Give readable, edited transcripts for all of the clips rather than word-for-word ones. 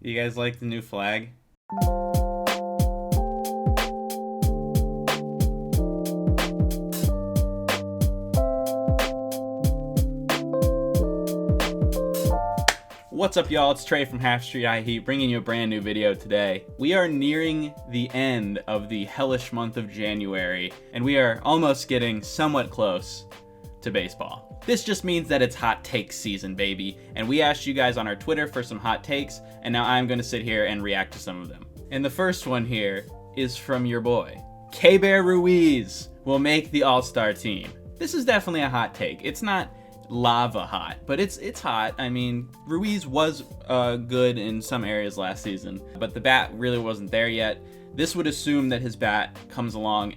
You guys like the new flag? What's up, y'all? It's Trey from Half Street High Heat bringing you a brand new video today. We are nearing the end of the hellish month of January, and we are almost getting somewhat close to baseball. This just means that it's hot take season, baby, and we asked you guys on our Twitter for some hot takes, and now I'm going to sit here and react to some of them. And the first one here is from your boy. K-Bear Ruiz will make the All-Star team. This is definitely a hot take. It's not lava hot, but it's hot. I mean, Ruiz was good in some areas last season, but the bat really wasn't there yet. This would assume that his bat comes along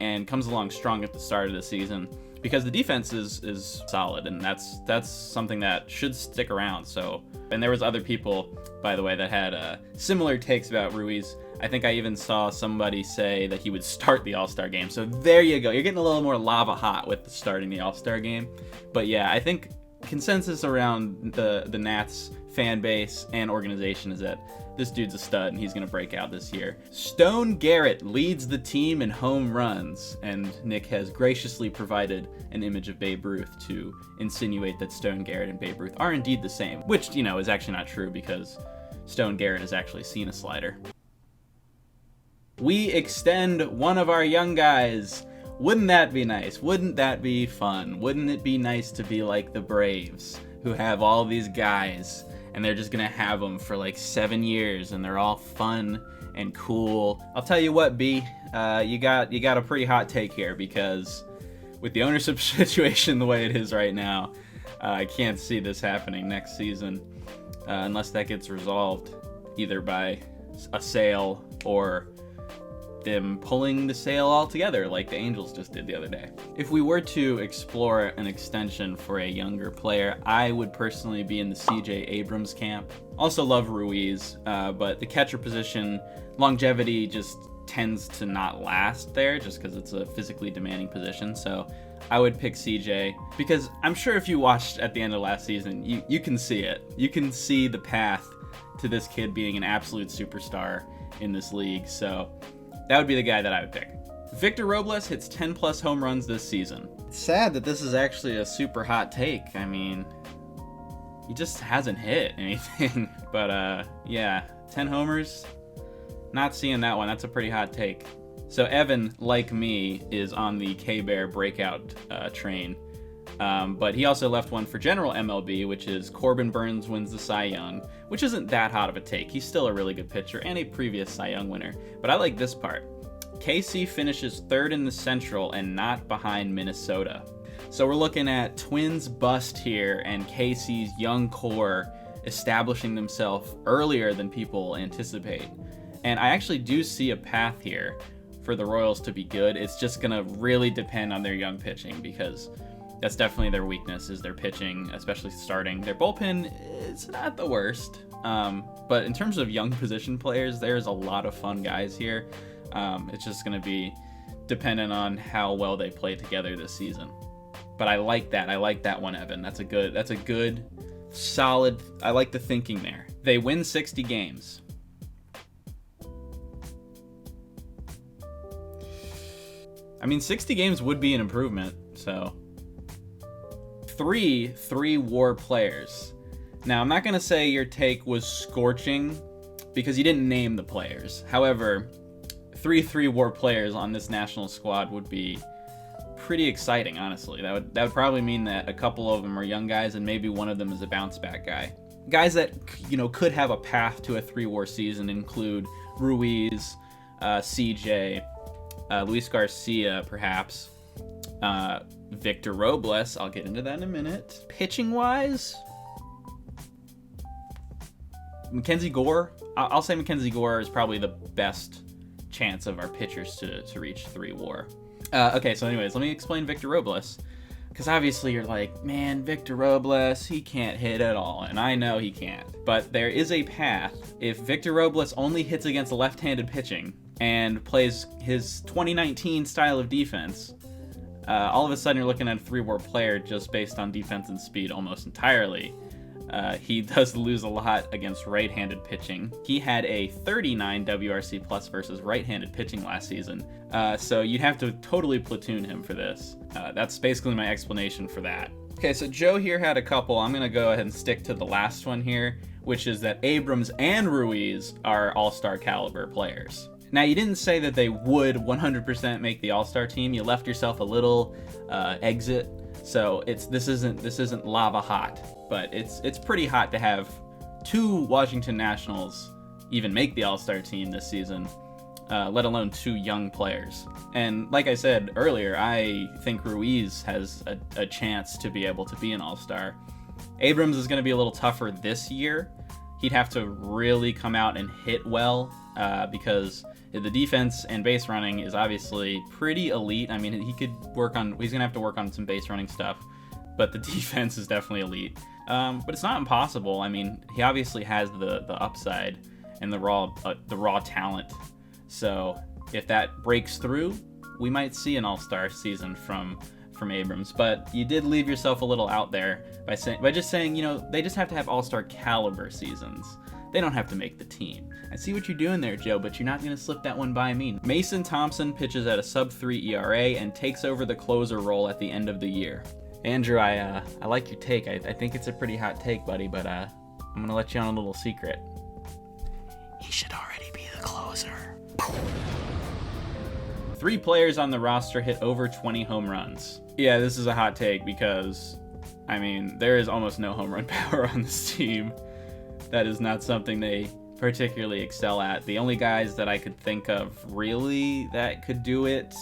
strong at the start of the season, because the defense is solid, and that's something that should stick around. So, and there was other people, by the way, that had similar takes about Ruiz. I think I even saw somebody say that he would start the All-Star game. So there you go. You're getting a little more lava hot with starting the All-Star game. But yeah, I think consensus around the Nats fan base and organization is that this dude's a stud and he's going to break out this year. Stone Garrett leads the team in home runs, and Nick has graciously provided an image of Babe Ruth to insinuate that Stone Garrett and Babe Ruth are indeed the same, which, you know, is actually not true because Stone Garrett has actually seen a slider. We extend one of our young guys. Wouldn't that be nice? Wouldn't that be fun? Wouldn't it be nice to be like the Braves, who have all these guys and they're just gonna have them for like 7 years and they're all fun and cool? I'll tell you what, B, you got a pretty hot take here, because with the ownership situation the way it is right now, I can't see this happening next season unless that gets resolved either by a sale or them pulling the sale altogether like the Angels just did the other day. If we were to explore an extension for a younger player, I would personally be in the CJ Abrams camp. Also love Ruiz, but the catcher position, longevity just tends to not last there just because it's a physically demanding position. So I would pick CJ, because I'm sure if you watched at the end of last season, you can see it. You can see the path to this kid being an absolute superstar in this league. So that would be the guy that I would pick. Victor Robles hits 10 plus home runs this season. It's sad that this is actually a super hot take. I mean, he just hasn't hit anything. But yeah, 10 homers, not seeing that one. That's a pretty hot take. So Evan, like me, is on the K-Bear breakout train. But he also left one for general MLB, which is Corbin Burnes wins the Cy Young, which isn't that hot of a take. He's still a really good pitcher and a previous Cy Young winner. But I like this part. KC finishes third in the Central and not behind Minnesota. So we're looking at Twins bust here and KC's young core establishing themselves earlier than people anticipate. And I actually do see a path here for the Royals to be good. It's just going to really depend on their young pitching, because that's definitely their weakness, is their pitching, especially starting. Their bullpen, it's not the worst. But in terms of young position players, there's a lot of fun guys here. It's just going to be dependent on how well they play together this season. But I like that. I like that one, Evan. That's a good, solid, I like the thinking there. They win 60 games. I mean, 60 games would be an improvement, so three WAR players. Now, I'm not going to say your take was scorching because you didn't name the players. However, three WAR players on this national squad would be pretty exciting, honestly. That would probably mean that a couple of them are young guys and maybe one of them is a bounce back guy. Guys that, you know, could have a path to a 3-WAR season include Ruiz, CJ, Luis Garcia, perhaps, Victor Robles. I'll get into that in a minute. Pitching wise, Mackenzie Gore. I'll say Mackenzie Gore is probably the best chance of our pitchers to reach 3-WAR. Okay, so anyways, let me explain Victor Robles, because obviously you're like, man, Victor Robles, he can't hit at all, and I know he can't. But there is a path. If Victor Robles only hits against left-handed pitching and plays his 2019 style of defense, all of a sudden you're looking at a 3-WAR player just based on defense and speed almost entirely. He does lose a lot against right-handed pitching. He had a 39 WRC plus versus right-handed pitching last season. So you'd have to totally platoon him for this. That's basically my explanation for that. Okay, so Joe here had a couple. I'm going to go ahead and stick to the last one here, which is that Abrams and Ruiz are all-star caliber players. Now, you didn't say that they would 100% make the all-star team. You left yourself a little exit. So this isn't lava hot, but it's pretty hot to have two Washington Nationals even make the all-star team this season, let alone two young players. And like I said earlier, I think Ruiz has a chance to be able to be an all-star. Abrams is going to be a little tougher this year. He'd have to really come out and hit well because the defense and base running is obviously pretty elite. I mean, he's going to have to work on some base running stuff, but the defense is definitely elite. But it's not impossible. I mean, he obviously has the upside and the raw talent. So if that breaks through, we might see an all-star season from Abrams. But you did leave yourself a little out there by just saying, they just have to have all-star caliber seasons. They don't have to make the team. I see what you're doing there, Joe, but you're not going to slip that one by me. Mason Thompson pitches at a sub-3 ERA and takes over the closer role at the end of the year. Andrew, I like your take. I think it's a pretty hot take, buddy, but I'm going to let you on a little secret. He should already be the closer. 3 players on the roster hit over 20 home runs. Yeah, this is a hot take because, there is almost no home run power on this team. That is not something they particularly excel at. The only guys that I could think of really that could do it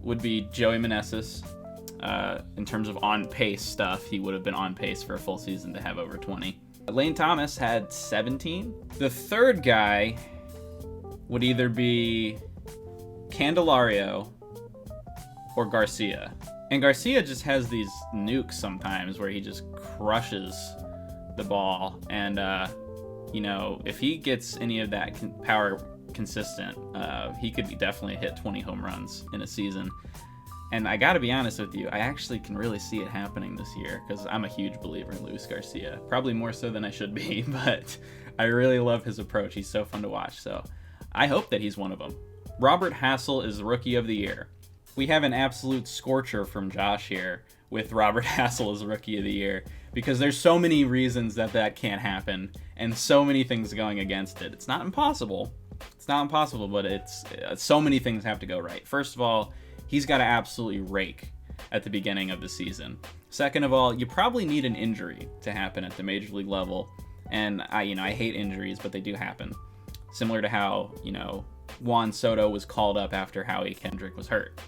would be Joey Meneses. In terms of on-pace stuff, he would have been on pace for a full season to have over 20. Lane Thomas had 17. The third guy would either be Candelario or Garcia. And Garcia just has these nukes sometimes where he just crushes the ball. And, if he gets any of that power consistent, he could definitely hit 20 home runs in a season. And I got to be honest with you, I actually can really see it happening this year because I'm a huge believer in Luis Garcia. Probably more so than I should be, but I really love his approach. He's so fun to watch, so I hope that he's one of them. Robert Hassel is Rookie of the Year. We have an absolute scorcher from Josh here with Robert Hassel as Rookie of the Year because there's so many reasons that can't happen and so many things going against it. It's not impossible. But it's so many things have to go right. First of all, he's got to absolutely rake at the beginning of the season. Second of all, you probably need an injury to happen at the major league level. And I hate injuries, but they do happen. Similar to how, Juan Soto was called up after Howie Kendrick was hurt.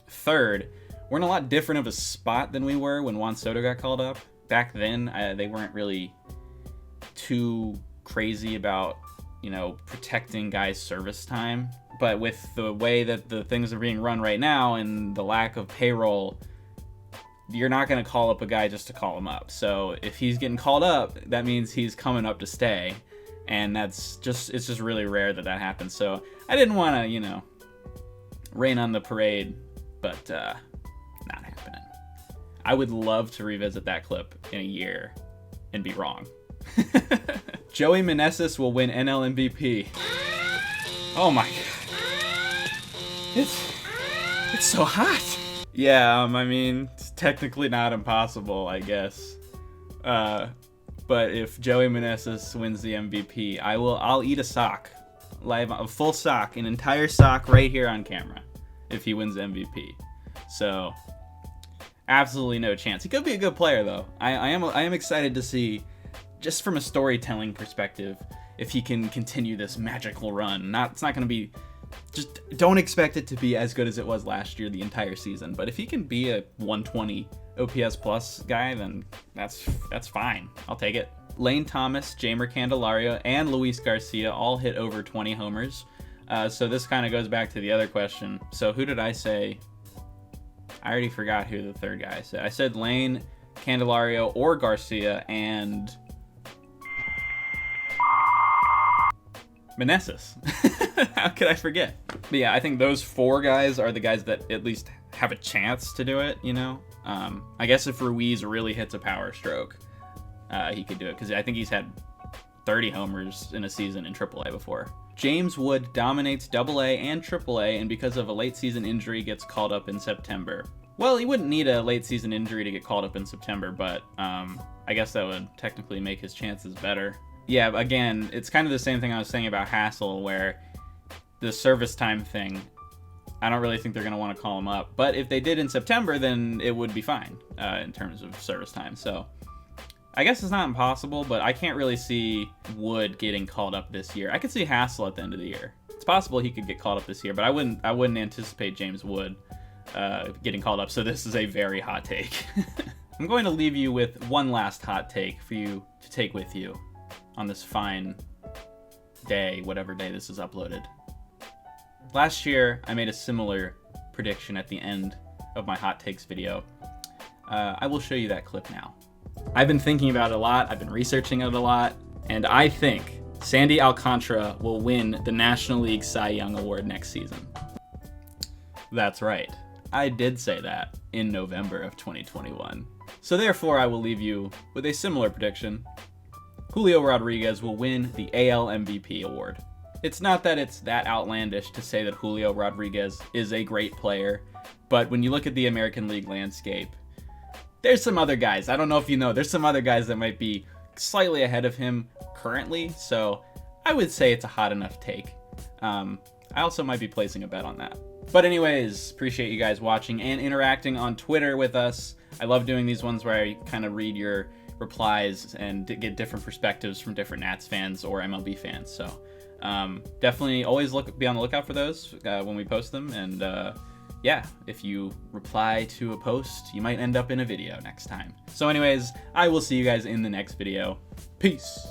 Third, we're in a lot different of a spot than we were when Juan Soto got called up. Back then, they weren't really too crazy about, protecting guys' service time. But with the way that the things are being run right now and the lack of payroll, you're not going to call up a guy just to call him up. So if he's getting called up, that means he's coming up to stay. And it's just really rare that happens. So I didn't want to, rain on the parade, but not happening. I would love to revisit that clip in a year and be wrong. Joey Meneses will win NL MVP. Oh my god. It's so hot. Yeah, it's technically not impossible, I guess. But if Joey Meneses wins the MVP, I'll eat a sock. A full sock, an entire sock right here on camera if he wins MVP. So absolutely no chance. He could be a good player though. I am excited to see, just from a storytelling perspective, if he can continue this magical run. It's not going to be, just don't expect it to be as good as it was last year the entire season. But if he can be a 120 OPS plus guy, then that's fine. I'll take it. Lane Thomas, Jeimer Candelario, and Luis Garcia all hit over 20 homers. So this kind of goes back to the other question. So who did I say? I already forgot who the third guy said. I said Lane, Candelario, or Garcia, and Meneses. How could I forget? But yeah, I think those 4 guys are the guys that at least have a chance to do it, I guess if Ruiz really hits a power stroke, he could do it, because I think he's had 30 homers in a season in AAA before. James Wood dominates AA and AAA, and because of a late season injury gets called up in September. Well, he wouldn't need a late season injury to get called up in September, but I guess that would technically make his chances better. Yeah, again, it's kind of the same thing I was saying about Hassel, where the service time thing, I don't really think they're going to want to call him up. But if they did in September, then it would be fine in terms of service time. So I guess it's not impossible, but I can't really see Wood getting called up this year. I could see Hassel at the end of the year. It's possible he could get called up this year, but I wouldn't anticipate James Wood getting called up. So this is a very hot take. I'm going to leave you with one last hot take for you to take with you on this fine day, whatever day this is uploaded. Last year, I made a similar prediction at the end of my hot takes video. I will show you that clip now. I've been thinking about it a lot, I've been researching it a lot, and I think Sandy Alcantara will win the National League Cy Young Award next season. That's right, I did say that in November of 2021. So therefore, I will leave you with a similar prediction. Julio Rodriguez will win the AL MVP award. It's not that it's that outlandish to say that Julio Rodriguez is a great player, but when you look at the American League landscape, there's some other guys. I don't know if you know, there's some other guys that might be slightly ahead of him currently, so I would say it's a hot enough take. I also might be placing a bet on that. But anyways, appreciate you guys watching and interacting on Twitter with us. I love doing these ones where I kind of read your replies and get different perspectives from different Nats fans or MLB fans. So definitely always be on the lookout for those when we post them. And yeah, if you reply to a post, you might end up in a video next time. So anyways, I will see you guys in the next video. Peace.